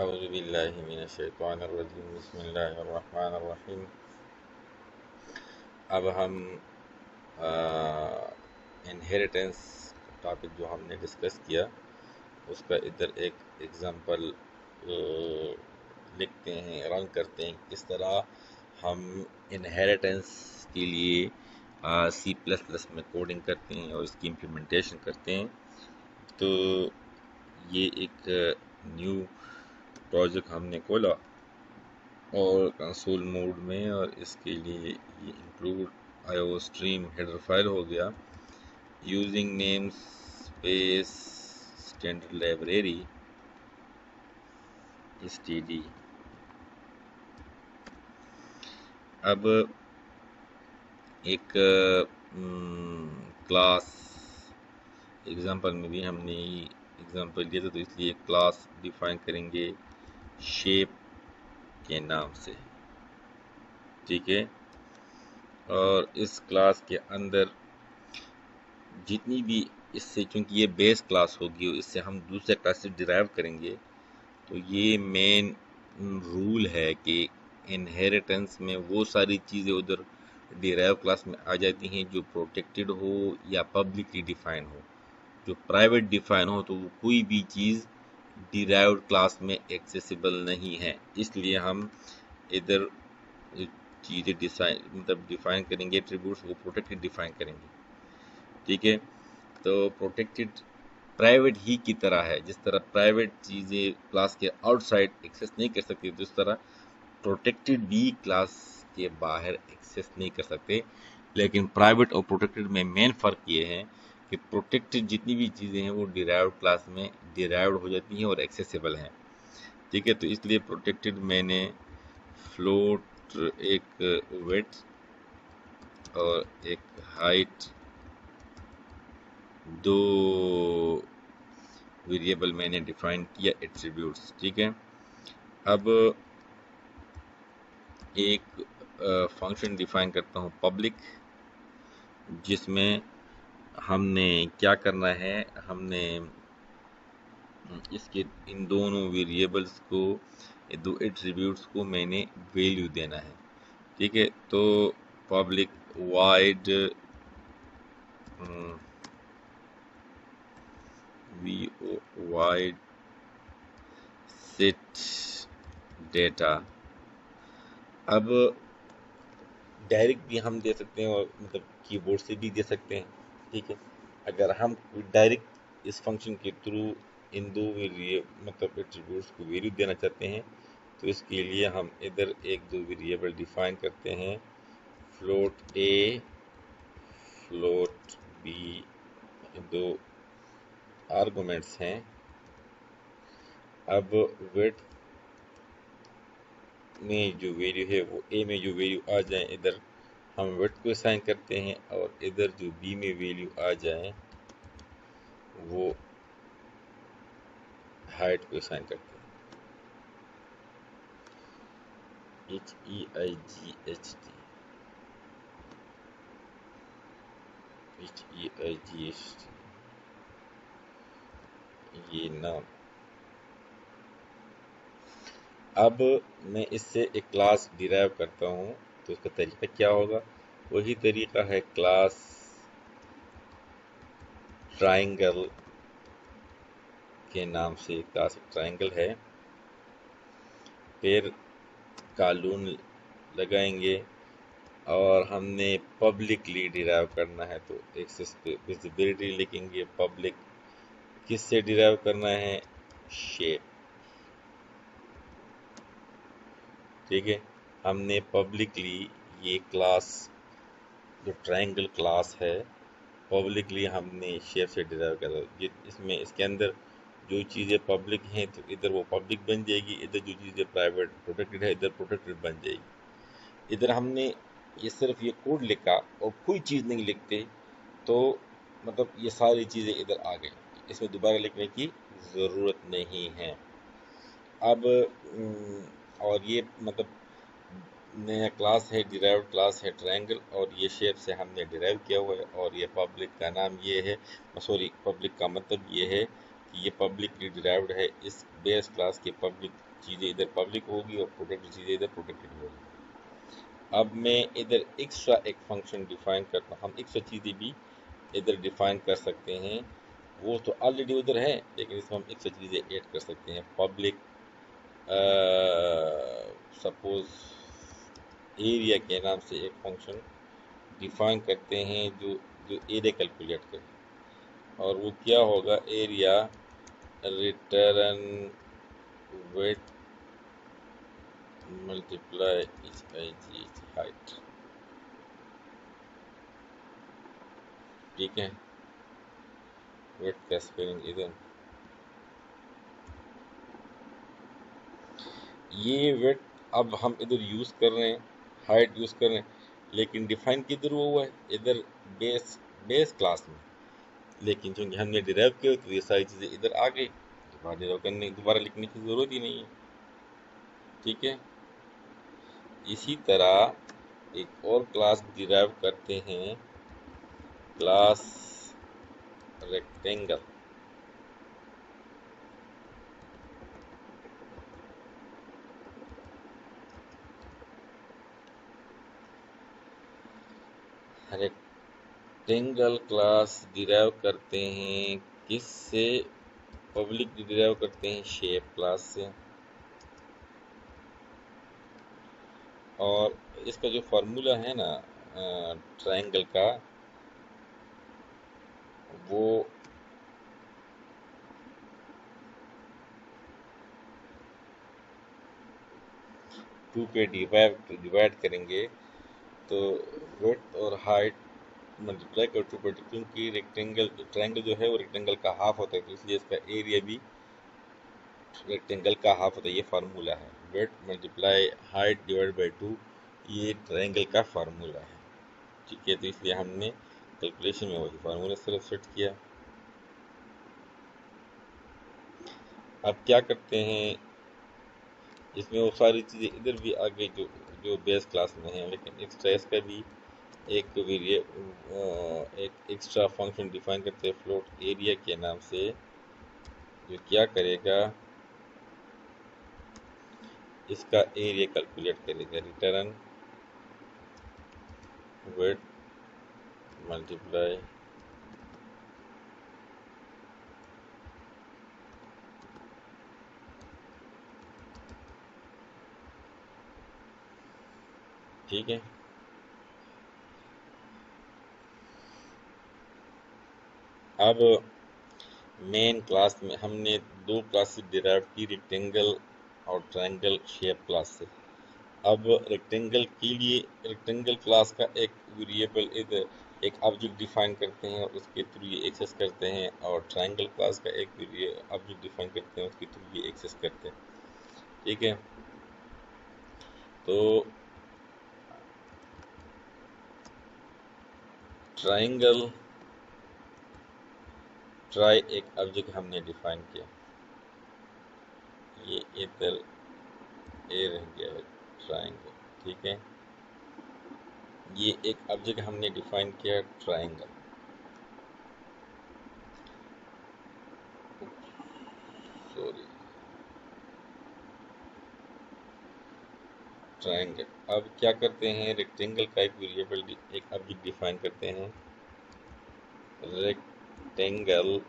अऊज़ु बिल्लाहि मिनश्शैतानिर्रजीम बिस्मिल्लाहिर्रहमानिर्रहीम। अब हम इनहेरिटेंस टॉपिक जो हमने डिस्कस किया उसका इधर एक एग्जांपल लिखते हैं, रन करते हैं किस तरह हम इनहेरिटेंस के लिए C++ में कोडिंग करते हैं और इसकी इम्प्लीमेंटेशन करते हैं। तो ये एक न्यू प्रोजेक्ट हमने खोला और कंसोल मोड में, और इसके लिए ये include IO stream header file हो गया using name space standard library std। अब एक क्लास एग्जांपल में भी हमने एग्जांपल दिया था, तो इसलिए एक क्लास डिफाइन करेंगे शेप के नाम से, ठीक है। और इस क्लास के अंदर जितनी भी इससे, क्योंकि ये बेस क्लास होगी, इससे हम दूसरे क्लास से डिराइव करेंगे, तो ये मेन रूल है कि इनहेरिटेंस में वो सारी चीज़ें उधर डिराइव क्लास में आ जाती हैं जो प्रोटेक्टेड हो या पब्लिकली डिफाइन हो। जो प्राइवेट डिफाइन हो तो वो कोई भी चीज़ डिराइव्ड क्लास में एक्सेसिबल नहीं है। इसलिए हम इधर चीज़ें डिफाइन करेंगे, एट्रीब्यूट्स वो प्रोटेक्टेड डिफाइन करेंगे, ठीक है। तो प्रोटेक्टेड प्राइवेट ही की तरह है, जिस तरह प्राइवेट चीज़ें क्लास के आउटसाइड एक्सेस नहीं कर सकती, तो इस तरह प्रोटेक्टेड भी क्लास के बाहर एक्सेस नहीं कर सकते। लेकिन प्राइवेट और प्रोटेक्टेड में मेन फ़र्क ये है कि प्रोटेक्टेड जितनी भी चीज़ें हैं वो डिराइव्ड क्लास में डिराइव्ड हो जाती हैं और एक्सेसिबल हैं, ठीक है। तो इसलिए प्रोटेक्टेड मैंने फ्लोट, एक विड्थ और एक हाइट, दो वेरिएबल मैंने डिफाइन किया एट्रीब्यूट्स, ठीक है। अब एक फंक्शन डिफाइन करता हूँ पब्लिक, जिसमें हमने क्या करना है, हमने इसके इन दोनों वेरिएबल्स को, दो एट्रीब्यूट्स को मैंने वैल्यू देना है, ठीक है। तो public wide wide set data. अब डायरेक्ट भी हम दे सकते हैं और मतलब कीबोर्ड से भी दे सकते हैं, ठीक है। अगर हम डायरेक्ट इस फंक्शन के थ्रू इन दो मतलब एट्रीब्यूट्स को वैल्यू देना चाहते हैं, तो इसके लिए हम इधर एक दो वेरिएबल डिफाइन करते हैं, फ्लोट ए, फ्लोट बी, दो आर्गुमेंट्स हैं। अब विड्थ में जो वैल्यू है वो ए में जो वैल्यू आ जाए, इधर हम विड्थ को असाइन करते हैं, और इधर जो बी में वैल्यू आ जाए वो हाइट को असाइन करते हैं। HEIGHT ये नाम। अब मैं इससे एक क्लास डिराइव करता हूँ, तो उसका तरीका क्या होगा? वही तरीका है, क्लास ट्राइंगल के नाम से क्लास ट्राइंगल है, फिर कॉलम लगाएंगे और हमने पब्लिकली डिराइव करना है, तो एक्सेस पे विजिबिलिटी लिखेंगे। पब्लिक किससे डिराइव करना है? शेप, ठीक है। हमने पब्लिकली ये क्लास जो ट्रायंगल क्लास है, पब्लिकली हमने शेप से डिराइव करा। इसमें इसके अंदर जो चीज़ें पब्लिक हैं तो इधर वो पब्लिक बन जाएगी, इधर जो चीज़ें प्राइवेट प्रोटेक्टेड है इधर प्रोटेक्टेड बन जाएगी। इधर हमने ये सिर्फ ये कोड लिखा और कोई चीज़ नहीं लिखते, तो मतलब ये सारी चीज़ें इधर आ गई, इसमें दोबारा लिखने की ज़रूरत नहीं है। अब और ये मतलब नया क्लास है, डिराइव्ड क्लास है ट्रायंगल, और ये शेप से हमने डिराइव किया हुआ है। और ये पब्लिक का नाम ये है, सॉरी पब्लिक का मतलब ये है कि ये पब्लिकली डिराइव्ड है, इस बेस क्लास की पब्लिक चीज़ें इधर पब्लिक होगी और प्रोटेक्टेड चीज़ें इधर प्रोटेक्टेड होगी। अब मैं इधर एक्स्ट्रा एक फंक्शन डिफाइन करता हूँ, हम एक्स्ट्रा चीज़ें भी इधर डिफाइन कर सकते हैं, वो तो ऑलरेडी उधर है, लेकिन इसमें हम एक्स्ट्रा चीज़ें ऐड कर सकते हैं। पब्लिक सपोज एरिया के नाम से एक फंक्शन डिफाइन करते हैं जो जो एरिया कैलकुलेट करे, और वो क्या होगा, area return width multiply etch height. ठीक है, विड्थ का स्पेलिंग इधर, ये विड्थ अब हम इधर यूज़ कर रहे हैं, हाइट यूज़ कर रहे हैं, लेकिन डिफाइन किधर हुआ है, इधर बेस क्लास में, लेकिन चूंकि हमने डिराइव किया तो ये सारी चीज़ें इधर आ गई, दोबारा लिखने की ज़रूरत ही नहीं है। ठीक है, इसी तरह एक और क्लास डिराइव करते हैं, class rectangle. Rectangle class derive करते हैं किससे, पब्लिक डिराइव करते हैं शेप क्लास से, और इसका जो फार्मूला है ना ट्रायंगल का, वो टू पे डिवाइड करेंगे तो विड्थ और हाइट मल्टीप्लाई कर टू पे, क्योंकि रेक्टेंगल ट्रायंगल जो है वो रेक्टेंगल का हाफ होता है, तो इसलिए इसका एरिया भी रेक्टेंगल का हाफ होता है। ये फार्मूला है, width multiply height divide by 2, ये ट्रायंगल का फार्मूला है। ठीक है, तो इसलिए हमने कैलकुलेशन में वही फार्मूला सिर्फ सेट किया। अब क्या करते हैं, इसमें वो सारी चीज़ें इधर भी आ गई जो जो बेस क्लास में है, लेकिन एक्स्ट्रा इसका भी एक एक एक्स्ट्रा फंक्शन डिफाइन करते हैं फ्लोट एरिया के नाम से, जो क्या करेगा, इसका एरिया कैलकुलेट करेगा, रिटर्न विड्थ मल्टीप्लाई ठीक है। अब मेन क्लास में हमने दो क्लासेस डिराइव की, रेक्टेंगल और ट्रायंगल शेप क्लास से। अब रेक्टेंगल के लिए रेक्टेंगल क्लास का एक वेरिएबल इधर एक ऑब्जेक्ट डिफाइन करते हैं और उसके थ्रू ये एक्सेस करते हैं, और ट्रायंगल क्लास का एक ऑब्जेक्ट डिफाइन करते हैं, उसके थ्रू ये एक्सेस करते हैं। ठीक है, तो ट्रायंगल ट्राई एक ऑब्जेक्ट हमने डिफाइन किया, ये इधर ए रह गया है ट्रायंगल। ठीक है, ये एक ऑब्जेक्ट हमने डिफाइन किया ट्रायंगल, सॉरी ट्रायंगल। अब क्या करते हैं, रेक्टेंगल का एक वेरिएबल एक ऑब्जेक्ट डिफाइन करते हैं, रेक्टेंगल।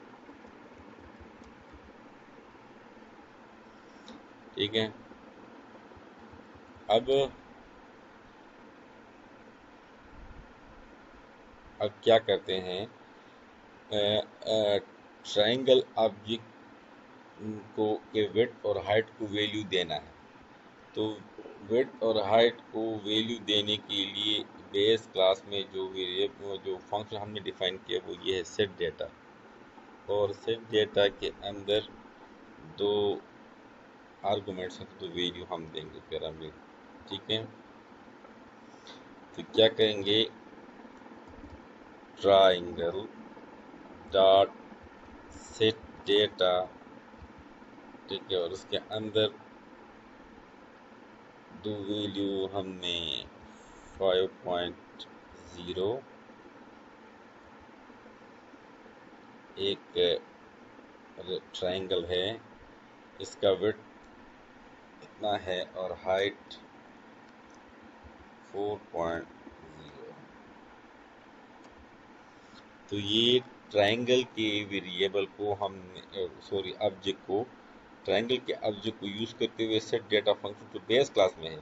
ठीक है, अब क्या करते हैं, ट्रायंगल ऑब्जेक्ट को के विड्थ और हाइट को वैल्यू देना है, तो विड्थ और हाइट को वैल्यू देने के लिए बेस क्लास में जो वेरिएबल जो फंक्शन हमने डिफाइन किया वो ये है सेट डेटा, और सेट डेटा के अंदर दो आर्गुमेंट्स हैं, तो वैल्यू हम देंगे पैरामीटर। ठीक है, तो क्या करेंगे, ट्रायंगल डॉट सेट डेटा। ठीक है, और उसके अंदर दो वैल्यू हमने 5.0 एक ट्रायंगल है, इसका विड्थ इतना है और हाइट 4.0। तो ये ट्रायंगल के वेरिएबल को हमने सॉरी ऑब्जेक्ट को ट्रायंगल के ऑब्जेक्ट को यूज़ करते हुए सेट डेटा फंक्शन जो बेस क्लास में है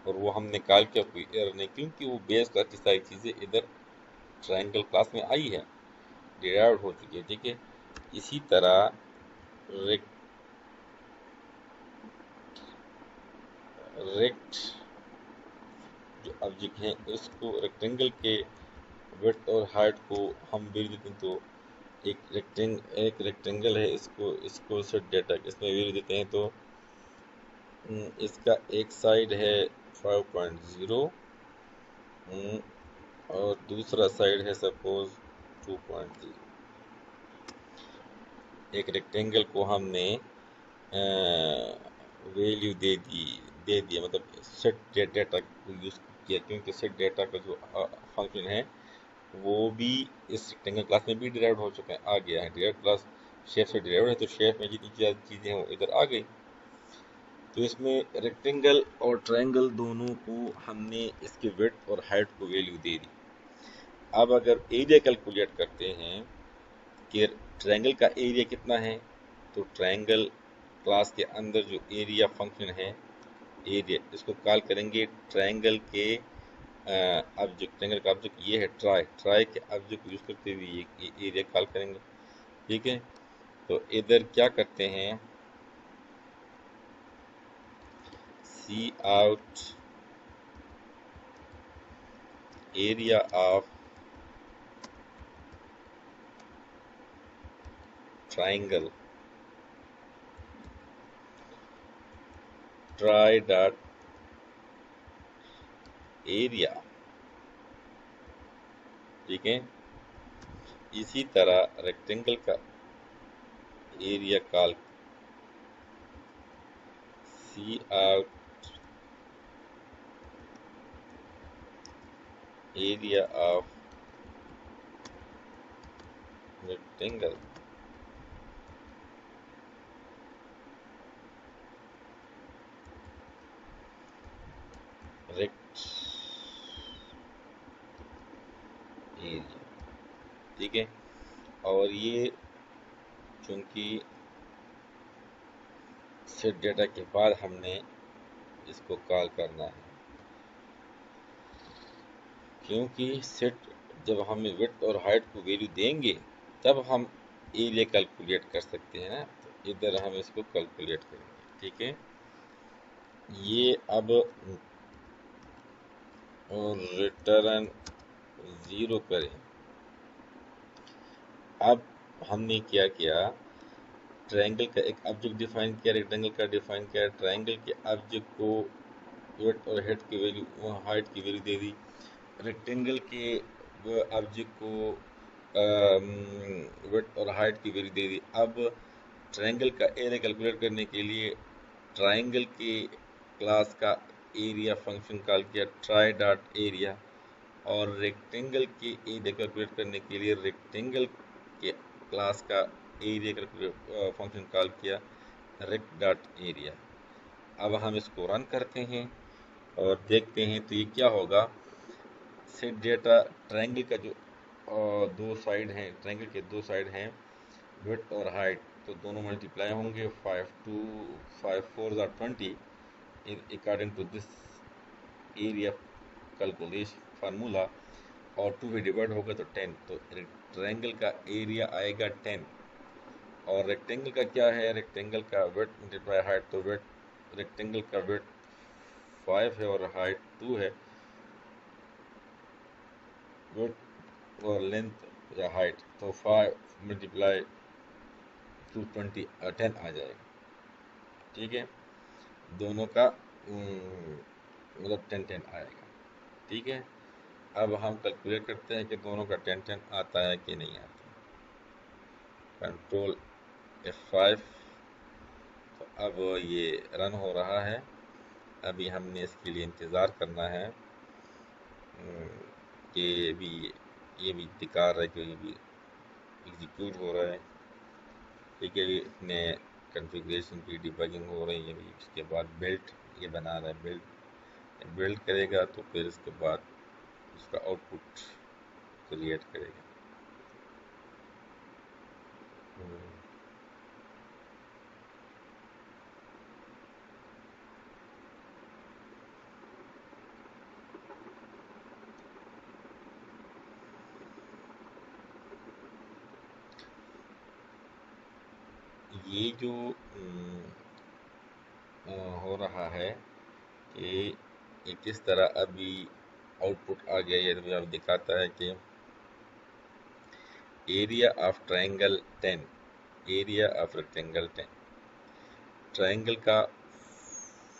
और वो हमने कॉल किया, कोई एरर नहीं क्योंकि वो बेस क्लास की सारी चीज़ें इधर ट्रायंगल क्लास में आई है, डिराइव्ड हो चुकी है। ठीक है, इसी तरह रेक्ट जो ऑब्जेक्ट है उसको रेक्टेंगल के विड्थ और हाइट को हम वैल्यू देते हैं। तो एक रेक्टेंगल है, इसको सेट डेटा इसमें वैल्यू देते हैं। तो इसका एक साइड है 5.0 और दूसरा साइड है सपोज 2.0। एक रेक्टेंगल को हमने वैल्यू दे दिया मतलब सेट डेटा को यूज़ किया, क्योंकि सेट डेटा का जो फंक्शन है वो भी इस रेक्टेंगल क्लास में भी डिराइव्ड हो चुका है, आ गया है। डिराइव्ड क्लास शेप से डिराइव्ड है, तो शेप में जितनी चीज़ें हैं वो इधर आ गई। तो इसमें रेक्टेंगल और ट्रायंगल दोनों को हमने इसके विड्थ और हाइट को वैल्यू दे दी। अब अगर एरिया कैलकुलेट करते हैं कि ट्रायंगल का एरिया कितना है, तो ट्रायंगल क्लास के अंदर जो एरिया फंक्शन है, एरिया इसको कॉल करेंगे ट्रायंगल के ऑब्जेक्ट। ट्रायंगल का ऑब्जेक्ट ये है ट्राई के ऑब्जेक्ट को यूज करते हुए ये एरिया कॉल करेंगे। ठीक है, तो इधर क्या करते हैं, C out area of triangle tri dot area. ठीक है, इसी तरह रेक्टेंगल का area call C out area of rectangle rect area. ठीक है, और ये चूंकि सेट डेटा के बाद हमने इसको कॉल करना है, क्योंकि सेट जब हम विड्थ और हाइट को वैल्यू देंगे तब हम एरिया कैलकुलेट कर सकते हैं ना। तो इधर हम इसको कैलकुलेट करेंगे। ठीक है, ये अब रिटर्न 0 करें। अब हमने क्या किया, ट्रायंगल का एक ऑब्जेक्ट डिफाइन किया, रेक्टेंगल का डिफाइन किया। ट्रायंगल के ऑब्जेक्ट को विड्थ और हाइट की वैल्यू दे दी। रेक्टेंगल के ऑब्जेक्ट को विड्थ और हाइट की वैल्यू दे दी। अब ट्रायंगल का एरिया कैलकुलेट करने के लिए ट्रायंगल के क्लास का एरिया फंक्शन कॉल किया ट्राई डॉट एरिया, और रेक्टेंगल के एरिया कैलकुलेट करने के लिए रेक्टेंगल के क्लास का एरिया फंक्शन कॉल किया रेक्ट डॉट एरिया। अब हम इसको रन करते हैं और देखते हैं तो ये क्या होगा। सेट डेटा ट्रायंगल का जो दो साइड हैं, ट्रायंगल के दो साइड हैं विड्थ और हाइट, तो दोनों मल्टीप्लाई होंगे। 5 4 20 according to this area calculation formula, और 2 भी डिवाइड होगा तो 10। तो ट्रायंगल का एरिया आएगा 10। और रेक्टेंगल का क्या है, रेक्टेंगल का विड्थ मल्टीप्लाई हाइट, तो विड्थ रेक्टेंगल का विड्थ 5 है और हाइट 2 है। विड्थ और लेंथ या हाइट, तो 5 मल्टीप्लाई 220 10 आ जाएगा। ठीक है, दोनों का मतलब 10 आएगा। ठीक है, अब हम कैलकुलेट करते हैं कि दोनों का 10 आता है कि नहीं आता। Control F5। तो अब ये रन हो रहा है। अभी हमने इसके लिए इंतज़ार करना है कि ये भी दिखा रहा है कि ये भी एग्जीक्यूट हो रहा है। ठीक है, इसने कॉन्फ़िगरेशन की डिबगिंग हो रही है अभी। इसके बाद बिल्ट ये बना रहा है, बिल्ड करेगा तो फिर इसके बाद उसका आउटपुट क्रिएट करेगा। हम्म, ये जो हो रहा है कि ये किस तरह अभी आउटपुट आ गया, ये अभी आप दिखाता है कि area of triangle 10, area of rectangle 10, triangle का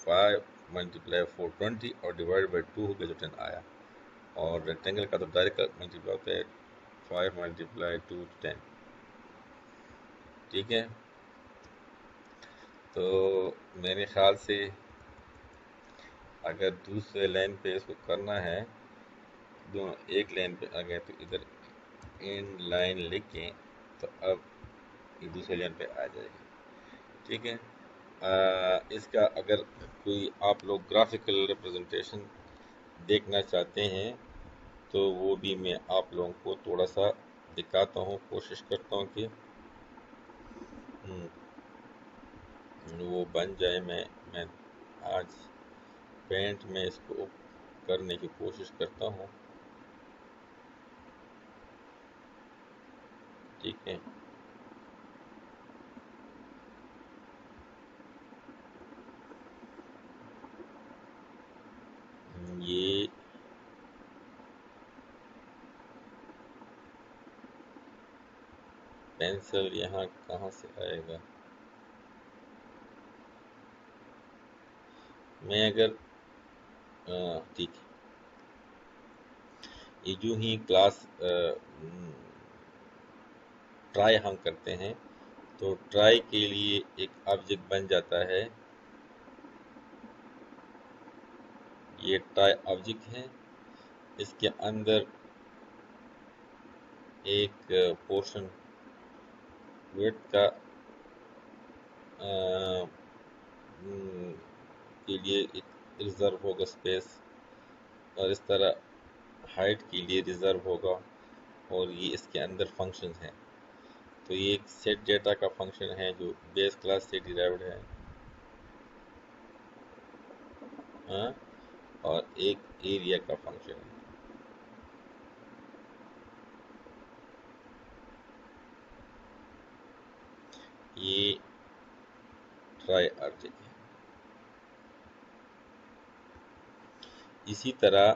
5 मल्टीप्लाई 420 और डिवाइड बाई 2 हो गया जो 10 आया, और रेक्टेंगल का तो डायरेक्ट मल्टीप्लाई होता है 5 मल्टीप्लाई 2 10। ठीक है, तो मेरे ख्याल से अगर दूसरे लाइन पे इसको करना है, दोनों एक लाइन पे आ गए तो इधर इन लाइन लिख के तो अब ये दूसरे लाइन पे आ जाएगा। ठीक है, इसका अगर कोई आप लोग ग्राफिकल रिप्रेजेंटेशन देखना चाहते हैं तो वो भी मैं आप लोगों को थोड़ा सा दिखाता हूँ, कोशिश करता हूँ कि वो बन जाए। मैं आज पेंट में इसको करने की कोशिश करता हूँ। ठीक है, ये पेंसिल यहाँ कहाँ से आएगा? मैं अगर ठीक है, ये जो ही क्लास ट्राई हम करते हैं तो ट्राई के लिए एक ऑब्जेक्ट बन जाता है। ये ट्राई ऑब्जेक्ट है, इसके अंदर एक पोर्शन विड्थ का के लिए एक रिजर्व होगा स्पेस, और इस तरह हाइट के लिए रिजर्व होगा, और ये इसके अंदर फंक्शन है। तो ये एक सेट डेटा का फंक्शन है जो बेस क्लास से डिराइव्ड है। हाँ, और एक एरिया का फंक्शन है। ये ट्राई ऑब्जेक्ट है। इसी तरह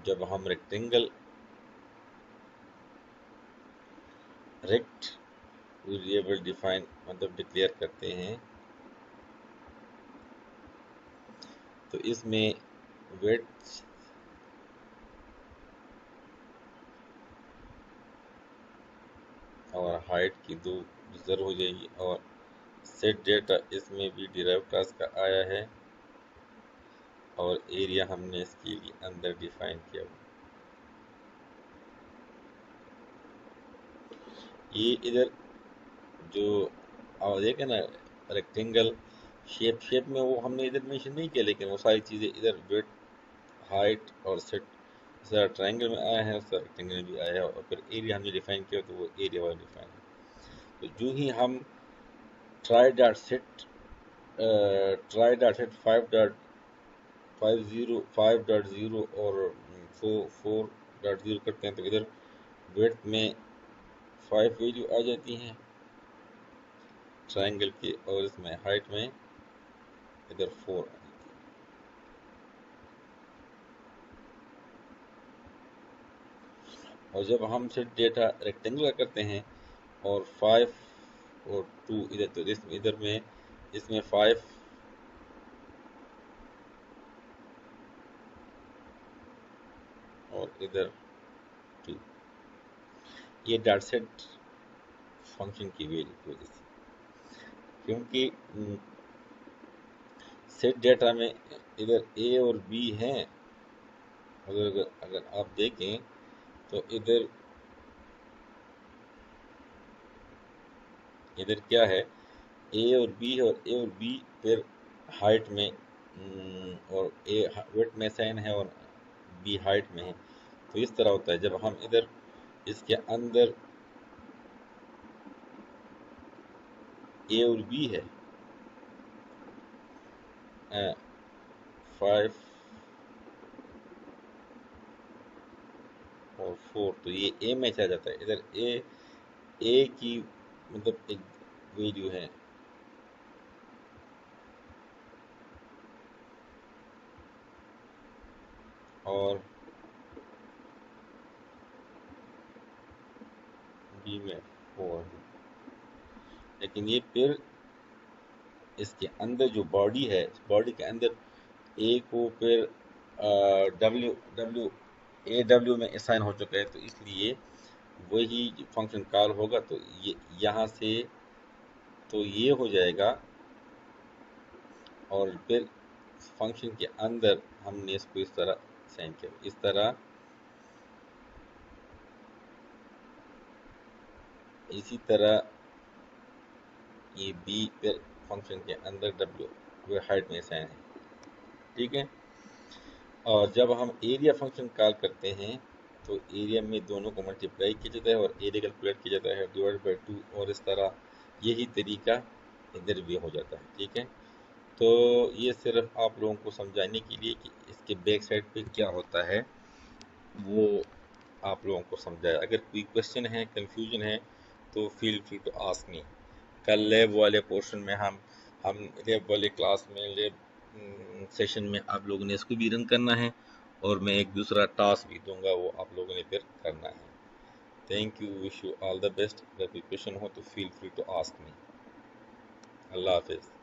जब हम रेक्टेंगल रेक्ट वेरिएबल डिफाइन मतलब डिक्लेयर करते हैं तो इसमें विड्थ और हाइट की दो रिजर्व हो जाएगी, और सेट डेटा इसमें भी डिराइव क्लास का आया है, और एरिया हमने इसके लिए अंदर डिफाइन किया हुआ। ये इधर जो आप देखें ना रेक्टेंगल शेप में वो हमने इधर मेंशन नहीं किया, लेकिन वो सारी चीज़ें इधर विड्थ हाइट और सेट जैसा ट्रायंगल में आया है वैसा रेक्टेंगल में भी आया है, और फिर एरिया हमने डिफाइन किया तो वो एरिया वाला डिफाइन है। तो जो ही हम try dot set five dot 5.0 और 4.0 करते हैं तो इधर विड्थ में 5 वैल्यू आ जाती हैं ट्रायंगल की, और इसमें हाइट में इधर 4 आ जाती है। और जब हम सेट डेटा रेक्टेंगुलर करते हैं और 5 और 2 इधर, तो इधर में इसमें 5 और इधर 2, ये डॉट सेट फंक्शन की वैल्यू की वजह से, क्योंकि सेट डेटा में इधर ए और बी हैं। अगर अगर आप देखें तो इधर इधर क्या है, ए और बी है, और ए और बी फिर हाइट में और ए वेट में असाइन है और बी हाइट में है। तो इस तरह होता है जब हम इधर इसके अंदर ए और बी है 5 और 4, तो ये ए में चला जाता है। इधर ए की मतलब एक वैल्यू है और बी में 4, लेकिन ये फिर इसके अंदर जो बॉडी है, बॉडी के अंदर ए को फिर डब्ल्यू डब्ल्यू ए डब्ल्यू में असाइन हो चुका है, तो इसलिए वही फंक्शन कॉल होगा। तो ये यहाँ से तो ये हो जाएगा, और फिर फंक्शन के अंदर हमने इसको इस तरह असाइन किया, इस तरह। इसी तरह ये बी फिर फंक्शन के अंदर डब्ल्यू वो हाइट में असाइन है, ठीक है। और जब हम एरिया फंक्शन कॉल करते हैं तो एरिया में दोनों को मल्टीप्लाई किया जाता है और एरिया कैलकुलेट किया जाता है डिवाइड बाई 2, और इस तरह यही तरीका इधर भी हो जाता है, ठीक है। तो ये सिर्फ आप लोगों को समझाने के लिए कि इसके बैक साइड पे क्या होता है वो आप लोगों को समझाया। अगर कोई क्वेश्चन है, कंफ्यूजन है, तो feel free to ask me. कल लैब वाले पोर्शन में हम लैब वाले क्लास में लैब सेशन में आप लोगों ने इसको भी रन करना है, और मैं एक दूसरा टास्क भी दूंगा, वो आप लोगों ने फिर करना है। Thank you, wish you all the best. अगर कोई क्वेश्चन हो तो feel free to ask me. Allah हाफिज़।